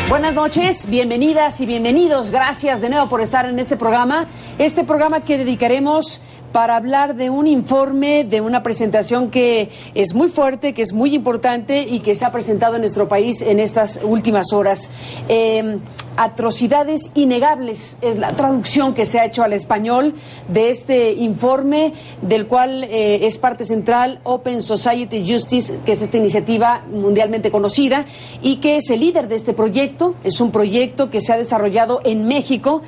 Buenas noches, bienvenidas y bienvenidos. Gracias de nuevo por estar en este programa que dedicaremos para hablar de un informe, de una presentación que es muy fuerte, que es muy importante y que se ha presentado en nuestro país en estas últimas horas. Atrocidades innegables es la traducción que se ha hecho al español de este informe, del cual es parte central Open Society Justice, que es esta iniciativa mundialmente conocida y que es el líder de este proyecto. Es un proyecto que se ha desarrollado en México.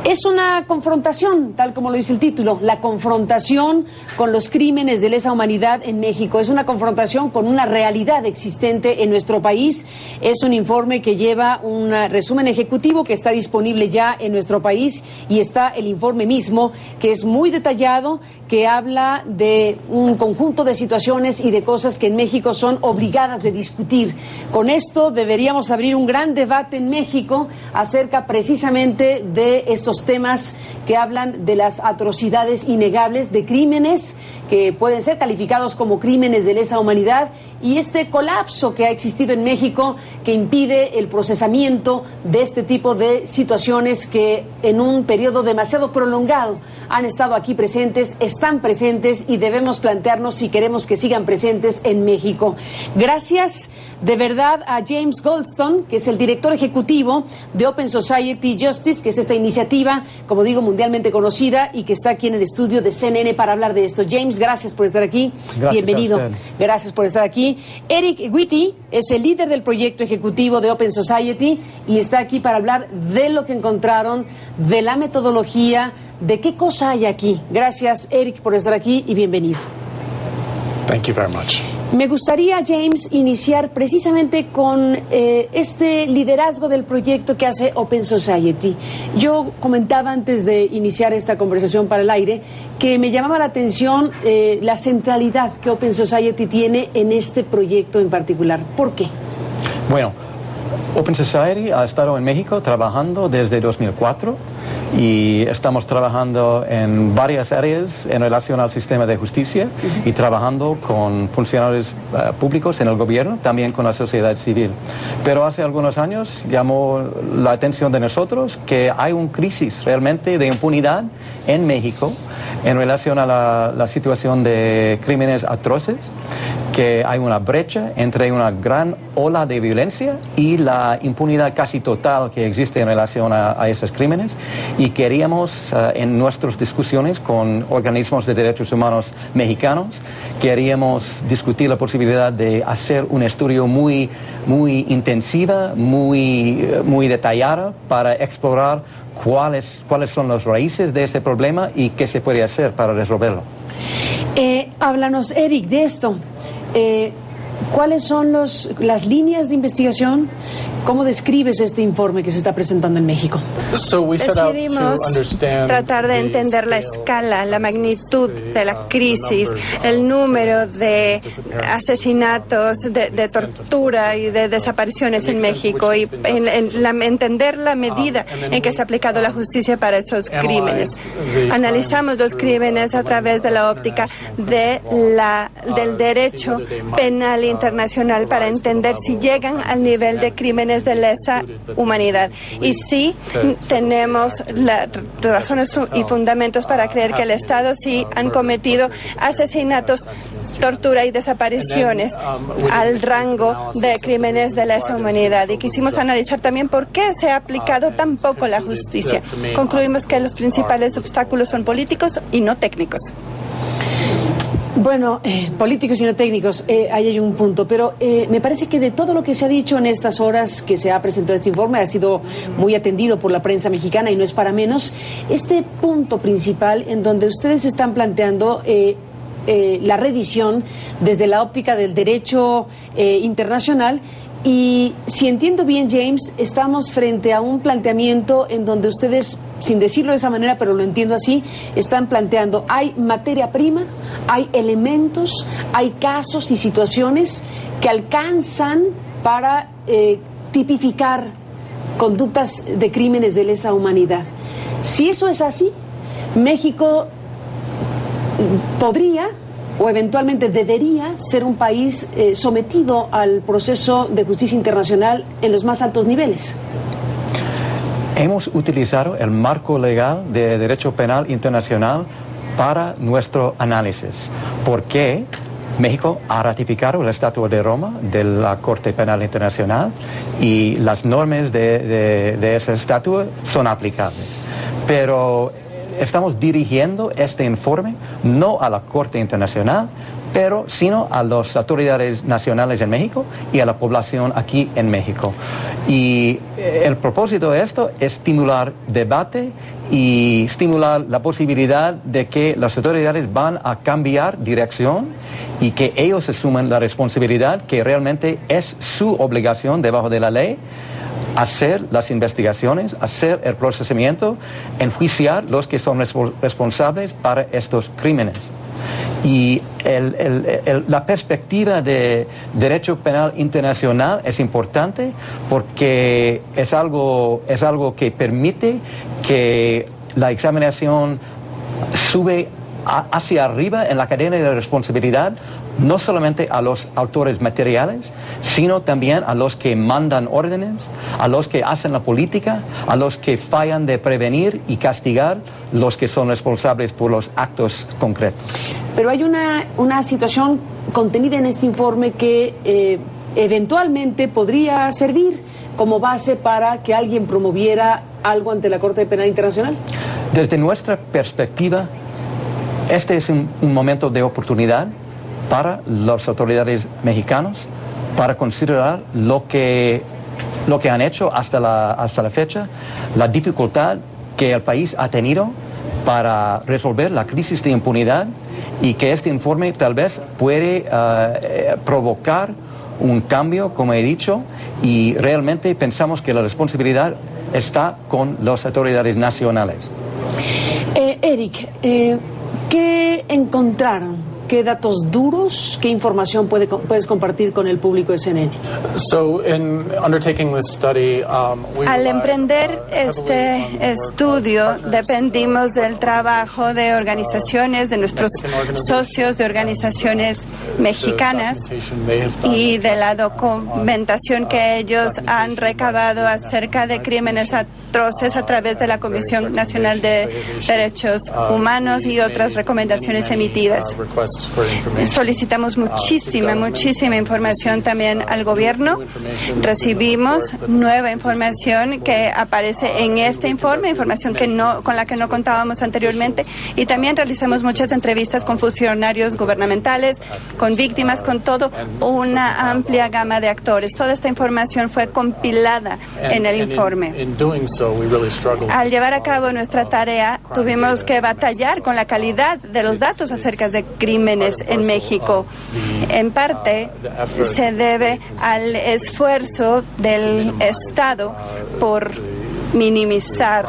Es una confrontación, tal como lo dice el título, la confrontación con los crímenes de lesa humanidad en México. Es una confrontación con una realidad existente en nuestro país. Es un informe que lleva un resumen ejecutivo que está disponible ya en nuestro país, y está el informe mismo, que es muy detallado, que habla de un conjunto de situaciones y de cosas que en México son obligadas de discutir. Con esto deberíamos abrir un gran debate en México acerca precisamente de estos temas que hablan de las atrocidades innegables, de crímenes que pueden ser calificados como crímenes de lesa humanidad, y este colapso que ha existido en México que impide el procesamiento de este tipo de situaciones que en un periodo demasiado prolongado han estado aquí presentes, están presentes y debemos plantearnos si queremos que sigan presentes en México. Gracias de verdad a James Goldstone, que es el director ejecutivo de Open Society Justice, que es esta iniciativa, como digo, mundialmente conocida y que está aquí en el estudio de CNN para hablar de esto. James, gracias por estar aquí. Gracias. Bienvenido. Gracias por estar aquí. Eric Whitty es el líder del proyecto ejecutivo de Open Society y está aquí para hablar de lo que encontraron, de la metodología, de qué cosa hay aquí. Gracias, Eric, por estar aquí y bienvenido. Thank you very much. Me gustaría, James, iniciar precisamente con este liderazgo del proyecto que hace Open Society. Yo comentaba antes de iniciar esta conversación para el aire que me llamaba la atención la centralidad que Open Society tiene en este proyecto en particular. ¿Por qué? Bueno, Open Society ha estado en México trabajando desde 2004 y estamos trabajando en varias áreas en relación al sistema de justicia y trabajando con funcionarios públicos en el gobierno, también con la sociedad civil. Pero hace algunos años llamó la atención de nosotros que hay una crisis realmente de impunidad en México en relación a la situación de crímenes atroces, que hay una brecha entre una gran ola de violencia y la impunidad casi total que existe en relación a esos crímenes, y queríamos en nuestras discusiones con organismos de derechos humanos mexicanos, queríamos discutir la posibilidad de hacer un estudio muy intensiva, muy detallada para explorar cuáles son las raíces de este problema y qué se puede hacer para resolverlo. Háblanos, Eric, de esto. ¿Cuáles son las líneas de investigación? ¿Cómo describes este informe que se está presentando en México? Decidimos tratar de entender la escala, la magnitud de la crisis, el número de asesinatos, de tortura y de desapariciones en México, y entender la medida en que se ha aplicado la justicia para esos crímenes. Analizamos los crímenes a través de la óptica del derecho penal internacional para entender si llegan al nivel de crímenes de lesa humanidad. Y sí, tenemos razones y fundamentos para creer que el Estado sí han cometido asesinatos, tortura y desapariciones al rango de crímenes de lesa humanidad. Y quisimos analizar también por qué se ha aplicado tan poco la justicia. Concluimos que los principales obstáculos son políticos y no técnicos. Bueno, políticos y no técnicos, ahí hay un punto, pero me parece que de todo lo que se ha dicho en estas horas que se ha presentado este informe, ha sido muy atendido por la prensa mexicana y no es para menos, este punto principal en donde ustedes están planteando la revisión desde la óptica del derecho internacional. Y si entiendo bien, James, estamos frente a un planteamiento en donde ustedes, sin decirlo de esa manera, pero lo entiendo así, están planteando, hay materia prima, hay elementos, hay casos y situaciones que alcanzan para tipificar conductas de crímenes de lesa humanidad. Si eso es así, México podría o eventualmente debería ser un país sometido al proceso de justicia internacional en los más altos niveles? Hemos utilizado el marco legal de derecho penal internacional para nuestro análisis. ¿Por qué? México ha ratificado el Estatuto de Roma de la Corte Penal Internacional y las normas de ese estatuto son aplicables. Pero estamos dirigiendo este informe no a la Corte Internacional, pero sino a las autoridades nacionales en México y a la población aquí en México. Y el propósito de esto es estimular debate y estimular la posibilidad de que las autoridades van a cambiar dirección y que ellos asuman la responsabilidad que realmente es su obligación debajo de la ley, hacer las investigaciones, hacer el procesamiento, enjuiciar los que son responsables para estos crímenes. Y la perspectiva de derecho penal internacional es importante porque es algo que permite que la examinación sube hacia arriba en la cadena de responsabilidad, no solamente a los autores materiales, sino también a los que mandan órdenes, a los que hacen la política, a los que fallan de prevenir y castigar los que son responsables por los actos concretos. Pero hay una situación contenida en este informe que eventualmente podría servir como base para que alguien promoviera algo ante la Corte Penal Internacional. Desde nuestra perspectiva, este es un momento de oportunidad para las autoridades mexicanas para considerar lo que han hecho hasta la fecha, la dificultad que el país ha tenido para resolver la crisis de impunidad y que este informe tal vez puede provocar un cambio, como he dicho, y realmente pensamos que la responsabilidad está con las autoridades nacionales. Eric, ¿qué encontraron? ¿Qué datos duros, qué información puedes compartir con el público de CNN? Al emprender este estudio, dependimos del trabajo de organizaciones, de nuestros socios, de organizaciones mexicanas y de la documentación que ellos han recabado acerca de crímenes atroces a través de la Comisión Nacional de Derechos Humanos y otras recomendaciones emitidas. Solicitamos muchísima información también al gobierno. Recibimos nueva información que aparece en este informe, información con la que no contábamos anteriormente, y también realizamos muchas entrevistas con funcionarios gubernamentales, con víctimas, con todo una amplia gama de actores. Toda esta información fue compilada en el informe. Al llevar a cabo nuestra tarea, tuvimos que batallar con la calidad de los datos acerca de crímenes en México. En parte se debe al esfuerzo del Estado por minimizar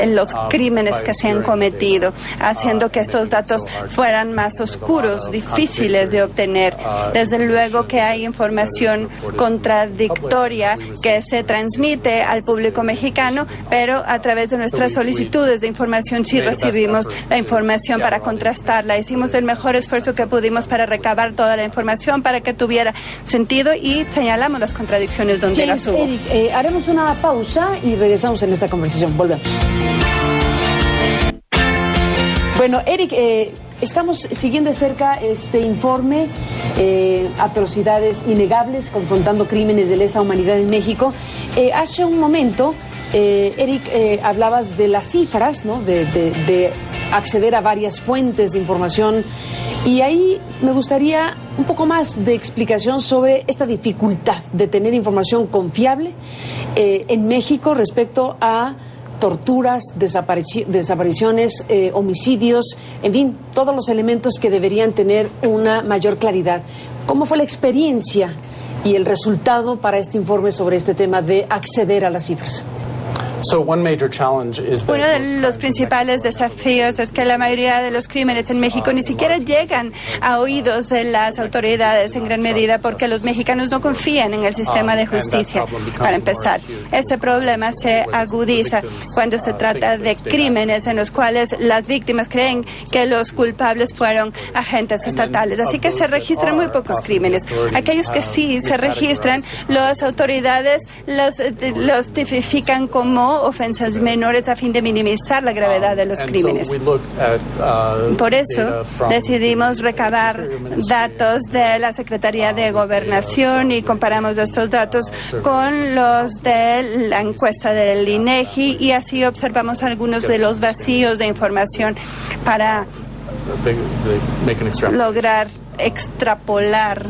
los crímenes que se han cometido, haciendo que estos datos fueran más oscuros, difíciles de obtener. Desde luego que hay información contradictoria que se transmite al público mexicano, pero a través de nuestras solicitudes de información sí recibimos la información para contrastarla. Hicimos el mejor esfuerzo que pudimos para recabar toda la información para que tuviera sentido y señalamos las contradicciones donde las hubo. Eric, haremos una pausa y regresamos en esta conversación. Volvemos. Bueno, Eric, estamos siguiendo de cerca este informe, atrocidades innegables, confrontando crímenes de lesa humanidad en México. Hace un momento, Eric, hablabas de las cifras, ¿no? De acceder a varias fuentes de información, y ahí me gustaría un poco más de explicación sobre esta dificultad de tener información confiable en México respecto a torturas, desapariciones, homicidios, en fin, todos los elementos que deberían tener una mayor claridad. ¿Cómo fue la experiencia y el resultado para este informe sobre este tema de acceder a las cifras? Uno de los principales desafíos es que la mayoría de los crímenes en México ni siquiera llegan a oídos de las autoridades en gran medida porque los mexicanos no confían en el sistema de justicia. Para empezar, ese problema se agudiza cuando se trata de crímenes en los cuales las víctimas creen que los culpables fueron agentes estatales. Así que se registran muy pocos crímenes. Aquellos que sí se registran, las autoridades los tipifican como ofensas menores a fin de minimizar la gravedad de los crímenes. Por eso decidimos recabar datos de la Secretaría de Gobernación y comparamos estos datos con los de la encuesta del INEGI y así observamos algunos de los vacíos de información para lograr extrapolar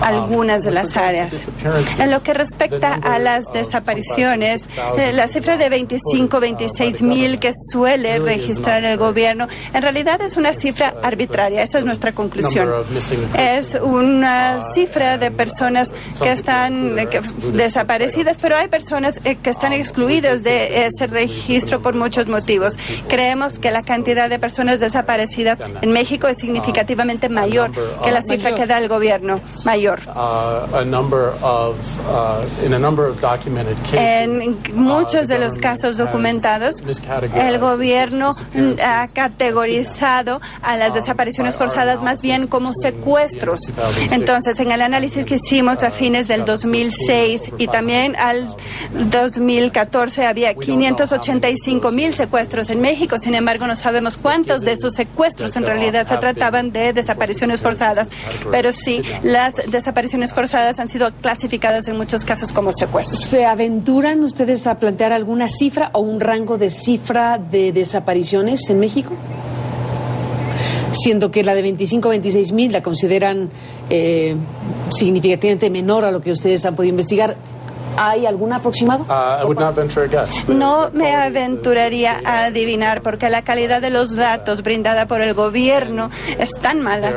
algunas de las áreas. En lo que respecta a las desapariciones, la cifra de 26 mil que suele registrar el gobierno, en realidad es una cifra arbitraria. Esa es nuestra conclusión. Es una cifra de personas que están desaparecidas, pero hay personas que están excluidas de ese registro por muchos motivos. Creemos que la cantidad de personas desaparecidas en México es significativamente mayor que la cifra que da el gobierno, mayor. En muchos de los casos documentados, el gobierno ha categorizado a las desapariciones forzadas más bien como secuestros. Entonces, en el análisis que hicimos a fines del 2006 y también al 2014 había 585,000 secuestros en México. Sin embargo, no sabemos cuántos de esos secuestros en realidad se trataban de desapariciones forzadas, pero sí, las desapariciones forzadas han sido clasificadas en muchos casos como secuestros. ¿Se aventuran ustedes a plantear alguna cifra o un rango de cifra de desapariciones en México? Siendo que la de 26 mil la consideran significativamente menor a lo que ustedes han podido investigar. ¿Hay algún aproximado? No me aventuraría a adivinar porque la calidad de los datos brindada por el gobierno es tan mala.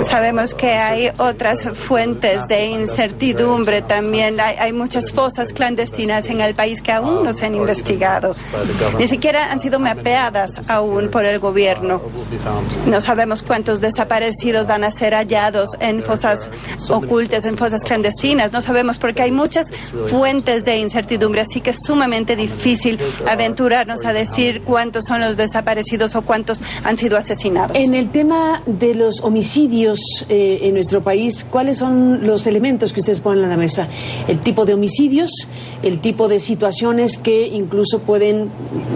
Sabemos que hay otras fuentes de incertidumbre también. Hay muchas fosas clandestinas en el país que aún no se han investigado. Ni siquiera han sido mapeadas aún por el gobierno. No sabemos cuántos desaparecidos van a ser hallados en fosas ocultas, en fosas clandestinas. No sabemos porque hay muchas fuentes de incertidumbre, así que es sumamente difícil aventurarnos a decir cuántos son los desaparecidos o cuántos han sido asesinados. En el tema de los homicidios en nuestro país, ¿cuáles son los elementos que ustedes ponen en la mesa? El tipo de homicidios, el tipo de situaciones que incluso pueden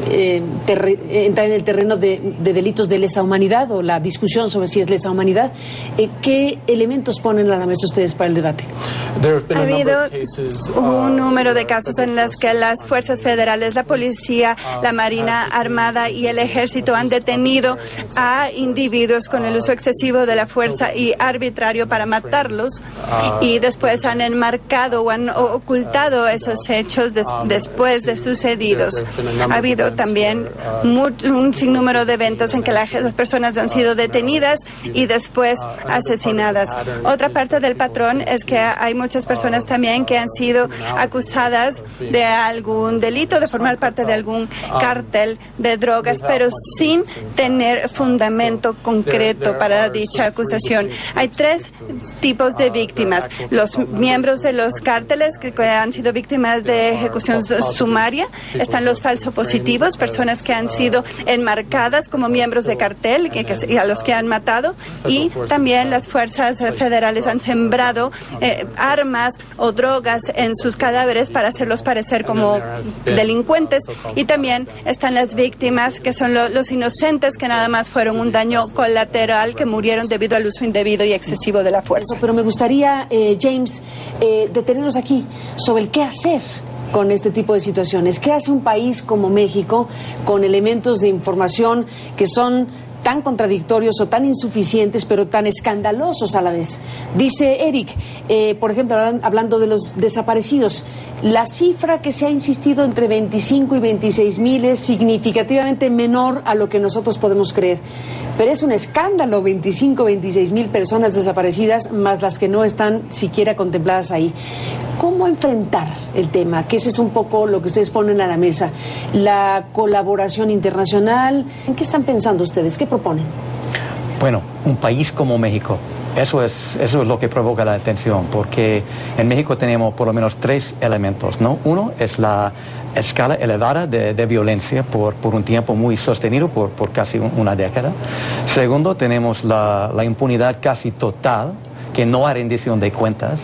entrar en el terreno de delitos de lesa humanidad o la discusión sobre si es lesa humanidad. ¿Qué elementos ponen a la mesa ustedes para el debate? Ha habido un número de casos en los que las fuerzas federales, la policía, la Marina Armada y el Ejército han detenido a individuos con el uso excesivo de la fuerza y arbitrario para matarlos y después han enmarcado o han ocultado esos hechos después de sucedidos. Ha habido también un sinnúmero de eventos en que las personas han sido detenidas y después asesinadas. Otra parte del patrón es que hay muchas personas también que han sido acusadas de algún delito, de formar parte de algún cártel de drogas, pero sin tener fundamento concreto para dicha acusación. Hay tres tipos de víctimas. Los miembros de los cárteles que han sido víctimas de ejecución sumaria. Están los falsopositivos, personas que han sido enmarcadas como miembros de cartel y a los que han matado. Y también las fuerzas federales han sembrado armas o drogas en sus cadáveres para hacerlos parecer como delincuentes. Y también están las víctimas, que son los inocentes, que nada más fueron un daño colateral, que murieron debido al uso indebido y excesivo de la fuerza. Pero me gustaría, James, detenernos aquí sobre el qué hacer con este tipo de situaciones. ¿Qué hace un país como México con elementos de información que son tan contradictorios o tan insuficientes, pero tan escandalosos a la vez. Dice Eric, por ejemplo, hablando de los desaparecidos, la cifra que se ha insistido entre 25 y 26 mil es significativamente menor a lo que nosotros podemos creer. Pero es un escándalo, 25, 26 mil personas desaparecidas, más las que no están siquiera contempladas ahí. ¿Cómo enfrentar el tema? Que ese es un poco lo que ustedes ponen a la mesa. La colaboración internacional, ¿en qué están pensando ustedes? ¿Qué proponen? Bueno, un país como México, eso es lo que provoca la atención, porque en México tenemos por lo menos 3 elementos, ¿no? Uno es la escala elevada de violencia por un tiempo muy sostenido, por casi una década. Segundo, tenemos la impunidad casi total, que no hay rendición de cuentas.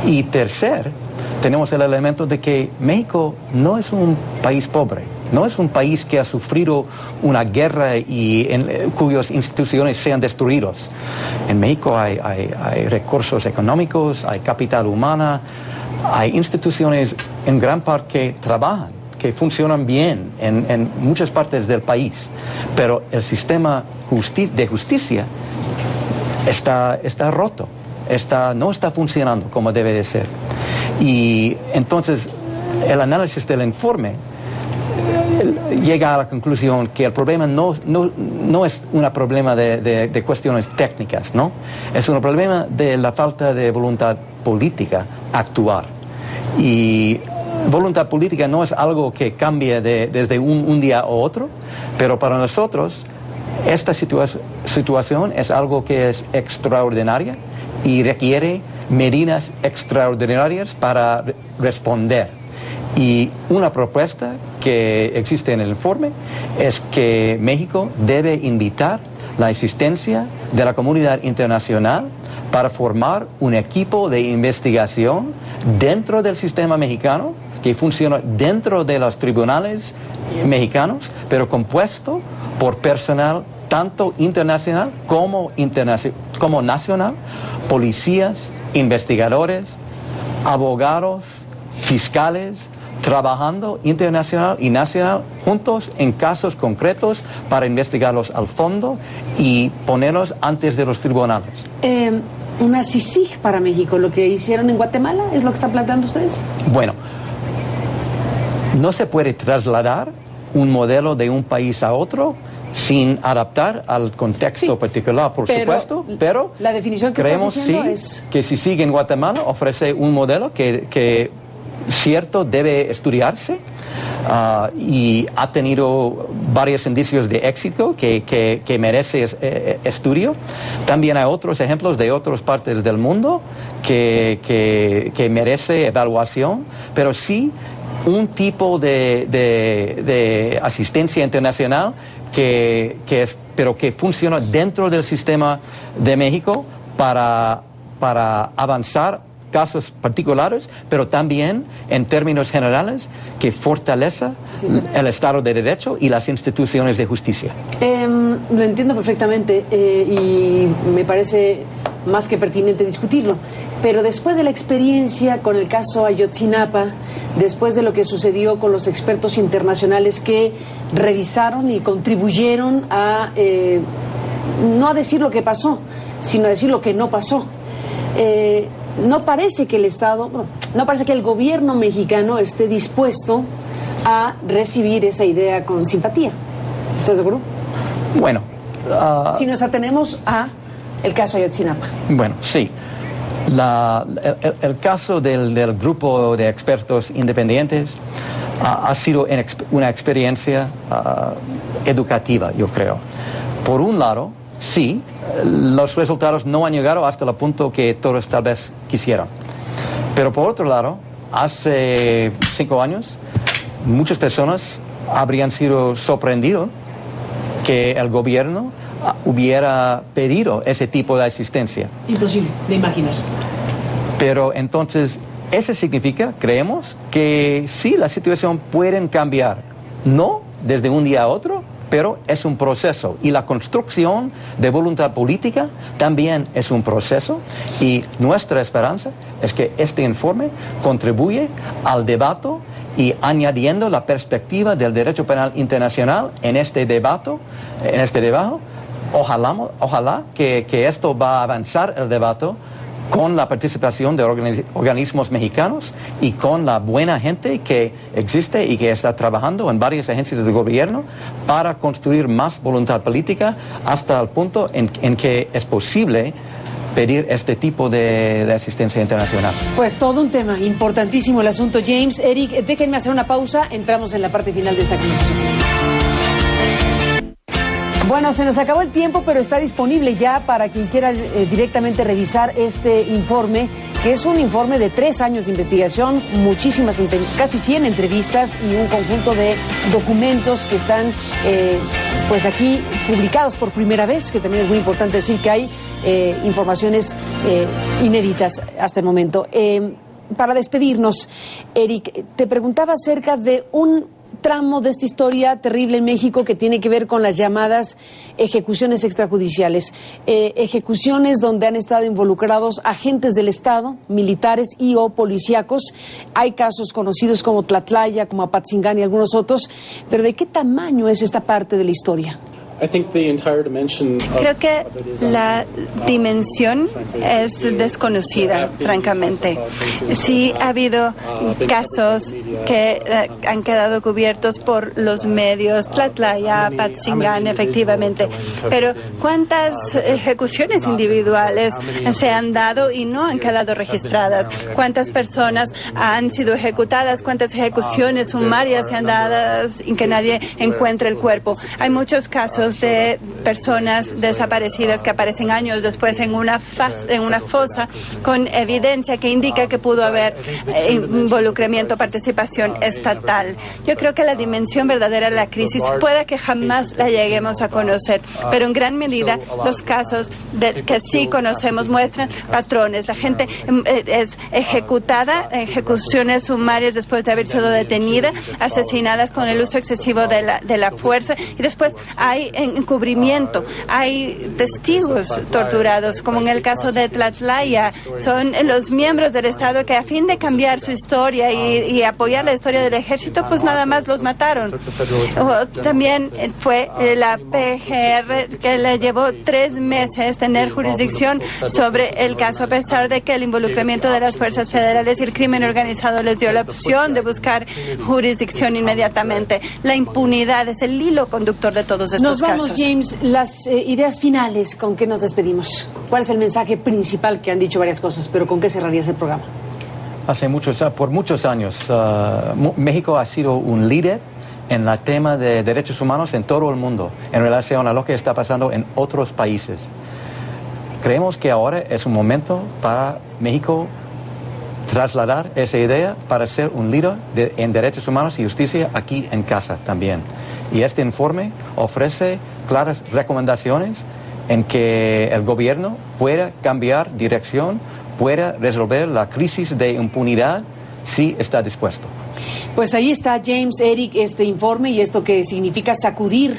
Y tercer, tenemos el elemento de que México no es un país pobre, no es un país que ha sufrido una guerra y cuyas instituciones sean destruidas. En México hay recursos económicos, hay capital humano, hay instituciones en gran parte que trabajan, que funcionan bien en muchas partes del país, pero el sistema de justicia está roto. No está funcionando como debe de ser. Y entonces el análisis del informe llega a la conclusión que el problema no es un problema de cuestiones técnicas, ¿no? Es un problema de la falta de voluntad política actuar. Y voluntad política no es algo que cambie desde un día a otro, pero para nosotros esta situación es algo que es extraordinaria y requiere medidas extraordinarias para responder. Y una propuesta que existe en el informe es que México debe invitar la asistencia de la comunidad internacional para formar un equipo de investigación dentro del sistema mexicano, que funciona dentro de los tribunales mexicanos, pero compuesto por personal tanto internacional como nacional, policías, investigadores, abogados, fiscales, trabajando internacional y nacional juntos en casos concretos para investigarlos al fondo y ponerlos antes de los tribunales. Una CICIG para México, lo que hicieron en Guatemala, ¿es lo que están planteando ustedes? Bueno, no se puede trasladar un modelo de un país a otro sin adaptar al contexto particular, por supuesto, pero la definición que creemos estás diciendo es que si sigue en Guatemala ofrece un modelo que cierto debe estudiarse y ha tenido varios indicios de éxito que merece estudio. También hay otros ejemplos de otras partes del mundo que merece evaluación, pero sí un tipo de asistencia internacional pero que funciona dentro del sistema de México para avanzar casos particulares, pero también en términos generales que fortaleza el Estado de Derecho y las instituciones de justicia. Lo entiendo perfectamente y me parece más que pertinente discutirlo, pero después de la experiencia con el caso Ayotzinapa, después de lo que sucedió con los expertos internacionales que revisaron y contribuyeron a no a decir lo que pasó, sino a decir lo que no pasó, no parece que el Estado, no parece que el gobierno mexicano esté dispuesto a recibir esa idea con simpatía. ¿Estás de acuerdo? Bueno. Si nos atenemos a el caso Ayotzinapa. Bueno, sí. El caso del grupo de expertos independientes ha sido una experiencia educativa, yo creo. Por un lado, sí, los resultados no han llegado hasta el punto que todos tal vez quisieran. Pero por otro lado, hace 5 años, muchas personas habrían sido sorprendidas que el gobierno hubiera pedido ese tipo de asistencia. Imposible de imaginar. Pero entonces, eso significa, creemos, que sí, la situación puede cambiar. No desde un día a otro, pero es un proceso. Y la construcción de voluntad política también es un proceso. Y nuestra esperanza es que este informe contribuye al debate y añadiendo la perspectiva del derecho penal internacional en este debate. Ojalá que esto va a avanzar el debate con la participación de organismos mexicanos y con la buena gente que existe y que está trabajando en varias agencias del gobierno para construir más voluntad política hasta el punto en que es posible pedir este tipo de asistencia internacional. Pues todo un tema importantísimo el asunto, James. Eric, déjenme hacer una pausa, entramos en la parte final de esta conversación. Bueno, se nos acabó el tiempo, pero está disponible ya para quien quiera directamente revisar este informe, que es un informe de 3 años de investigación, muchísimas, casi 100 entrevistas y un conjunto de documentos que están pues aquí publicados por primera vez, que también es muy importante decir que hay informaciones inéditas hasta el momento. Para despedirnos, Eric, te preguntaba acerca de un tramo de esta historia terrible en México que tiene que ver con las llamadas ejecuciones extrajudiciales, ejecuciones donde han estado involucrados agentes del Estado, militares y o policíacos. Hay casos conocidos como Tlatlaya, como Apatzingán y algunos otros, pero ¿de qué tamaño es esta parte de la historia? Creo que la dimensión es desconocida, francamente. Sí ha habido casos que han quedado cubiertos por los medios, Tlatlaya, Apatzingán, efectivamente, pero ¿cuántas ejecuciones individuales se han dado y no han quedado registradas? ¿Cuántas personas han sido ejecutadas? ¿Cuántas ejecuciones sumarias se han dado sin que nadie encuentre el cuerpo? Hay muchos casos de personas desaparecidas que aparecen años después en una fosa con evidencia que indica que pudo haber involucramiento, participación estatal. Yo creo que la dimensión verdadera de la crisis puede que jamás la lleguemos a conocer, pero en gran medida los casos que sí conocemos muestran patrones. La gente es ejecutada, ejecuciones sumarias después de haber sido detenida, asesinadas con el uso excesivo de la fuerza, y después hay encubrimiento, hay testigos torturados, como en el caso de Tlatlaya. Son los miembros del Estado que, a fin de cambiar su historia y apoyar la historia del ejército, pues nada más los mataron. También fue la PGR que le llevó 3 meses tener jurisdicción sobre el caso, a pesar de que el involucramiento de las fuerzas federales y el crimen organizado les dio la opción de buscar jurisdicción inmediatamente. La impunidad es el hilo conductor de todos estos casos. James, las ideas finales, ¿con qué nos despedimos? ¿Cuál es el mensaje principal? Que han dicho varias cosas, pero ¿con qué cerrarías el programa? Por muchos años, México ha sido un líder en el tema de derechos humanos en todo el mundo, en relación a lo que está pasando en otros países. Creemos que ahora es un momento para México trasladar esa idea para ser un líder en derechos humanos y justicia aquí en casa también. Y este informe ofrece claras recomendaciones en que el gobierno pueda cambiar dirección, pueda resolver la crisis de impunidad si está dispuesto. Pues ahí está, James, Eric, este informe y esto que significa sacudir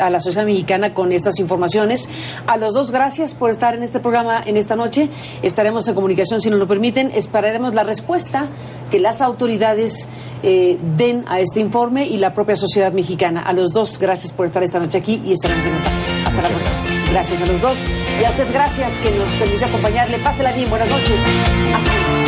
a la sociedad mexicana con estas informaciones. A los dos, gracias por estar en este programa en esta noche. Estaremos en comunicación, si nos lo permiten. Esperaremos la respuesta que las autoridades den a este informe y la propia sociedad mexicana. A los dos, gracias por estar esta noche aquí y estaremos en contacto. Hasta la próxima. Gracias a los dos. Y a usted, gracias que nos permitió acompañarle. Pásela bien, buenas noches. Hasta luego.